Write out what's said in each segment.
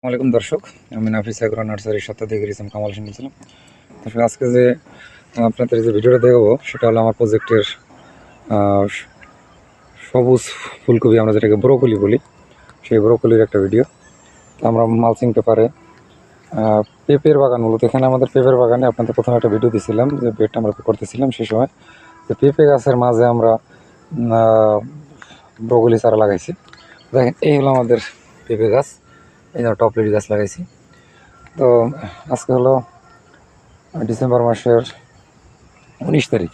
আসসালামাইকুম দর্শক, আমি নাফিস এগ্রো নার্সারির স্বত্বাধিকারী কামাল হোসেন বলছিলাম। দর্শক, আজকে যে আপনাদের যে ভিডিওটা দেখাবো সেটা হলো আমার প্রজেক্টের সবুজ ফুলকপি, আমরা যেটাকে ব্রোকলি বলি, সেই ব্রোকলির একটা ভিডিও। তো আমরা মালচিং পেপারে পেঁপের বাগান, মূলত এখানে আমাদের পেঁপের বাগানে আপনাদের প্রথমে একটা ভিডিও দিয়েছিলাম যে বেডটা আমরা করতেছিলাম সেই সময়। তো পেঁপে গাছের মাঝে আমরা ব্রোকলি চারা লাগাইছি। দেখেন, এই হলো আমাদের পেঁপে গাছ, এই টপ লিডি গাছ লাগাইছি। তো আজকে হলো ডিসেম্বর মাসের 19 তারিখ।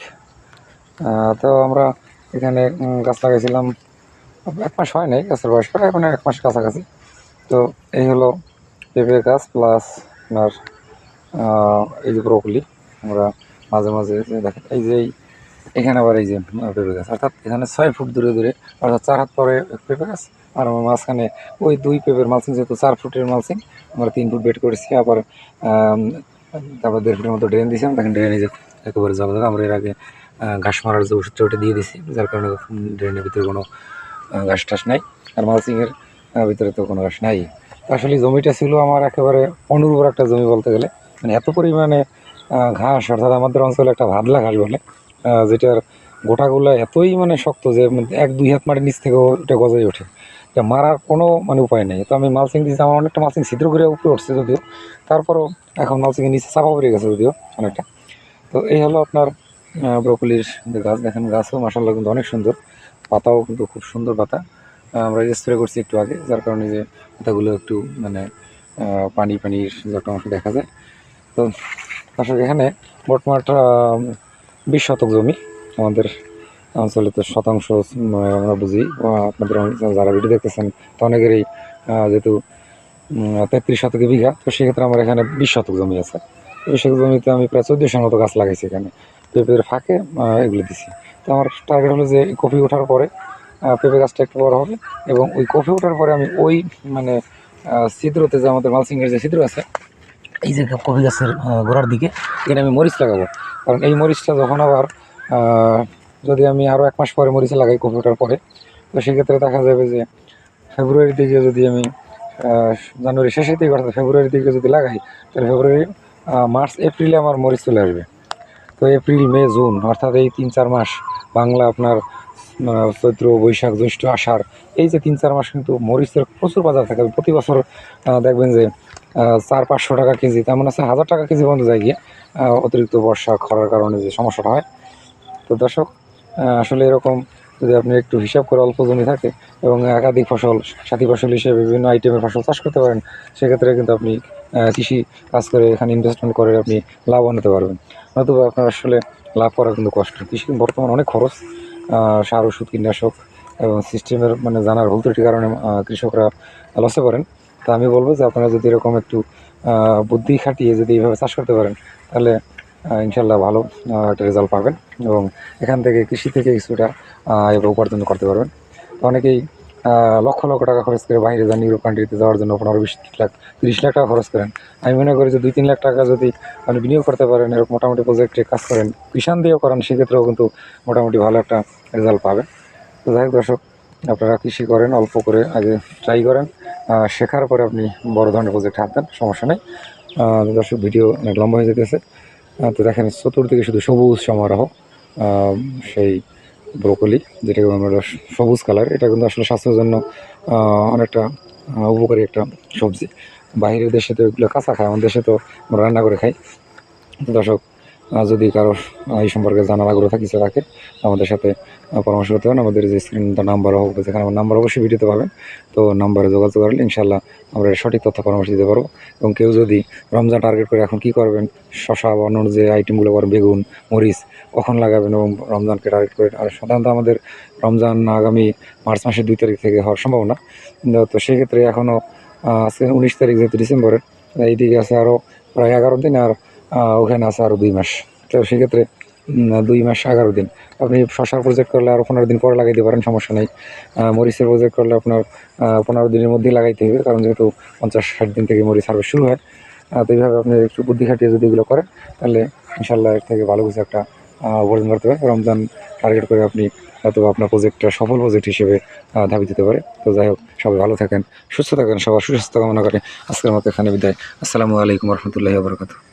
তো আমরা এখানে গাছ লাগাইছিলাম, 1 মাস হয় নাই গাছের বয়স, প্রায় এখন 1 মাস কাছাকাছি। তো এই হলো পেঁপে গাছ প্লাস আপনার এই যে ব্রোকলি। আমরা মাঝে মাঝে দেখেন এই যে এখানে আবার এই যে পেঁপে গাছ, অর্থাৎ এখানে 6 ফুট দূরে দূরে, অর্থাৎ 4 হাত পরে পেঁপে গাছ। আর আমার মাঝখানে ওই 2 পেঁপের মালচিং, যেহেতু 4 ফুটের মালচিং, আমরা 3 ফুট বেড করেছি। আবার তারপর 1.5 ফুটের মতো ড্রেন দিয়েছিলাম। দেখেন ড্রেনে যে একেবারে জল, আমরা এর আগে ঘাস মারার যে ওষুধটা ওটা দিয়ে দিছি, যার কারণে ড্রেনের ভিতরে কোনো ঘাস টাস নাই, আর মালচিংয়ের ভিতরে তো কোনো ঘাস নাই। আসলে জমিটা ছিল আমার একেবারে অনুর্বর একটা জমি বলতে গেলে, মানে এত পরিমাণে ঘাস, অর্থাৎ আমাদের অঞ্চলে একটা ভাদলা ঘাস বলে, যেটার গোটাগুলো এতই মানে শক্ত যে 1-2 হাত মাটির নিচ থেকেও এটা গজাই ওঠে, এটা মারার কোনো মানে উপায় নেই। তো আমি মালচিং দিয়েছি, আমার অনেকটা মালচিং ছিদ্র করে উপরে উঠছে যদিও, তারপরও এখন মালচিংয়ের নিচে চাপা পড়ে গেছে যদিও অনেকটা। তো এই হলো আপনার ব্রোকলির যে গাছ, দেখেন গাছও মাসাল্লাহ কিন্তু অনেক সুন্দর, পাতাও কিন্তু খুব সুন্দর পাতা। আমরা স্প্রে করছি একটু আগে, যার কারণে যে পাতাগুলো একটু মানে পানির যে একটা অংশ দেখা যায়। তো আসলে এখানে বর্তমান 20 শতক জমি আমাদের অঞ্চলে। তো শতাংশ আমরা বুঝি, আপনাদের যারা ভিডিও দেখতেছেন তো অনেকেরই যেহেতু 33 শতকে বিঘা, তো সেক্ষেত্রে আমার এখানে 20 শতক জমি আছে। 20 শতক জমিতে আমি প্রায় 1400 মতো গাছ লাগাইছি এখানে, পেঁপের ফাঁকে এগুলো দিছি। তো আমার টার্গেট হলো যে কফি ওঠার পরে পেঁপে গাছটা একটু বড় হবে, এবং ওই কফি ওঠার পরে আমি ওই মানে ছিদ্রতে যে আমাদের মালচিংয়ের যে ছিদ্র আছে, এই যে কফি গাছের গোড়ার দিকে এখানে আমি মরিচ লাগাবো। কারণ এই মরিচটা যখন আবার যদি আমি আরও 1 মাস পরে মরিচে লাগাই কফি ওঠার পরে, তো সেক্ষেত্রে দেখা যাবে যে ফেব্রুয়ারির দিকে যদি আমি জানুয়ারি শেষের দিকে, অর্থাৎ ফেব্রুয়ারির দিকে যদি লাগাই, তাহলে ফেব্রুয়ারি, মার্চ, এপ্রিলে আমার মরিচ চলে আসবে। তো এপ্রিল, মে, জুন, অর্থাৎ এই 3-4 মাস, বাংলা আপনার চৈত্র, বৈশাখ, জ্যৈষ্ঠ, আষাঢ়, এই যে 3-4 মাস কিন্তু মরিচের প্রচুর বাজার থাকে। প্রতি বছর দেখবেন যে 400-500 টাকা কেজি, তেমন আছে 1000 টাকা কেজি পর্যন্ত যায় গিয়ে, অতিরিক্ত বর্ষা খরার কারণে যে সমস্যাটা হয়। তো দর্শক, আসলে এরকম যদি আপনি একটু হিসাব করে অল্প জমি থাকে এবং একাধিক ফসল, সাথী ফসল হিসেবে বিভিন্ন আইটেমের ফসল চাষ করতে পারেন, সেক্ষেত্রে কিন্তু আপনি কৃষি কাজ করে এখানে ইনভেস্টমেন্ট করে আপনি লাভবান হতে পারবেন। নতুবা আপনার আসলে লাভ করা কিন্তু কষ্ট। কৃষি বর্তমানে অনেক খরচ, সার, ওষুধ, কীটনাশক এবং সিস্টেমের মানে জানার ভুল ত্রুটির কারণে কৃষকরা লসে পড়েন। তা আমি বলবো যে আপনারা যদি এরকম একটু বুদ্ধি খাটিয়ে যদি এইভাবে চাষ করতে পারেন, তাহলে ইনশাল্লাহ ভালো একটা রেজাল্ট পাবেন, এবং এখান থেকে কৃষি থেকে কিছুটা এবার উপার্জন করতে পারবেন। তো অনেকেই লক্ষ লক্ষ টাকা খরচ করে বাইরে যান, ইউরোপ কান্ট্রিতে যাওয়ার জন্য 15-20 লাখ, 30 লাখ টাকা খরচ করেন। আমি মনে করি যে 2-3 লাখ টাকা যদি আপনি বিনিয়োগ করতে পারেন, এরকম মোটামুটি প্রজেক্টে কাজ করেন, কিষাণ দিয়েও করেন, সেক্ষেত্রেও কিন্তু মোটামুটি ভালো একটা রেজাল্ট পাবেন। তো যাই হোক দর্শক, আপনারা কৃষি করেন, অল্প করে আগে ট্রাই করেন, শেখার পরে আপনি বড় ধরনের প্রজেক্টে হাত দেন, সমস্যা নেই। দর্শক, ভিডিও অনেক লম্বা হয়ে যেতেছে। তো দেখেন চতুর্দিকে শুধু সবুজ সমারোহ, সেই ব্রোকলি, যেটাকে আমরা সবুজ কালার, এটা কিন্তু আসলে স্বাস্থ্যের জন্য অনেকটা উপকারী একটা সবজি। বাইরের দেশে তো এগুলো কাঁচা খায়, আমাদের দেশে তো আমরা রান্না করে খাই। দর্শক, যদি কারো এই সম্পর্কে জানার আগ্রহ কিছু থাকে, আমাদের সাথে পরামর্শ করতে পারেন। আমাদের যে স্ক্রিনটা নাম্বার হোক, যেখানে আমার নাম্বার অবশ্যই ভিডিওতে পাবেন, তো নাম্বারে যোগাযোগ করলে ইনশাল্লাহ আমরা সঠিক তথ্য পরামর্শ দিতে পারবো। এবং কেউ যদি রমজান টার্গেট করে এখন কী করবেন, শশা বা অন্য যে আইটেমগুলো করেন, বেগুন, মরিচ কখন লাগাবেন এবং রমজানকে টার্গেট করে, আর সাধারণত আমাদের রমজান আগামী মার্চ মাসের 2 তারিখ থেকে হওয়ার সম্ভাবনা। তো সেক্ষেত্রে এখনও আজকে 19 তারিখ, যেহেতু ডিসেম্বরের, এইদিকে আছে আরও প্রায় 11 দিন, আর ওখানে আছে আরও 2 মাস। তো সেক্ষেত্রে 2 মাস 11 দিন। আপনি শশার প্রজেক্ট করলে আরও 15 দিন পরে লাগাইতে পারেন, সমস্যা নেই। মরিচের প্রজেক্ট করলে আপনার 15 দিনের মধ্যেই লাগাইতে হবে, কারণ যেহেতু 50-60 দিন থেকে মরিচ হারভেস্ট শুরু হয়। তো এইভাবে আপনি একটু বুদ্ধি খাটিয়ে যদি এগুলো করেন, তাহলে ইনশাল্লাহ এর থেকে ভালো কিছু একটা উপার্জন করতে পারেন। রমজান টার্গেট করে আপনি হয়তো আপনার প্রজেক্টটা সফল প্রজেক্ট হিসেবে ধাবিত দিতে পারে। তো যাই হোক, সবাই ভালো থাকেন, সুস্থ থাকেন, সবার সুস্বাস্থ্য কামনা করে আজকের মতো এখানে বিদায়। আসসালামু আলাইকুম রহমতুল্লাহি ওয়া বারাকাতুহু।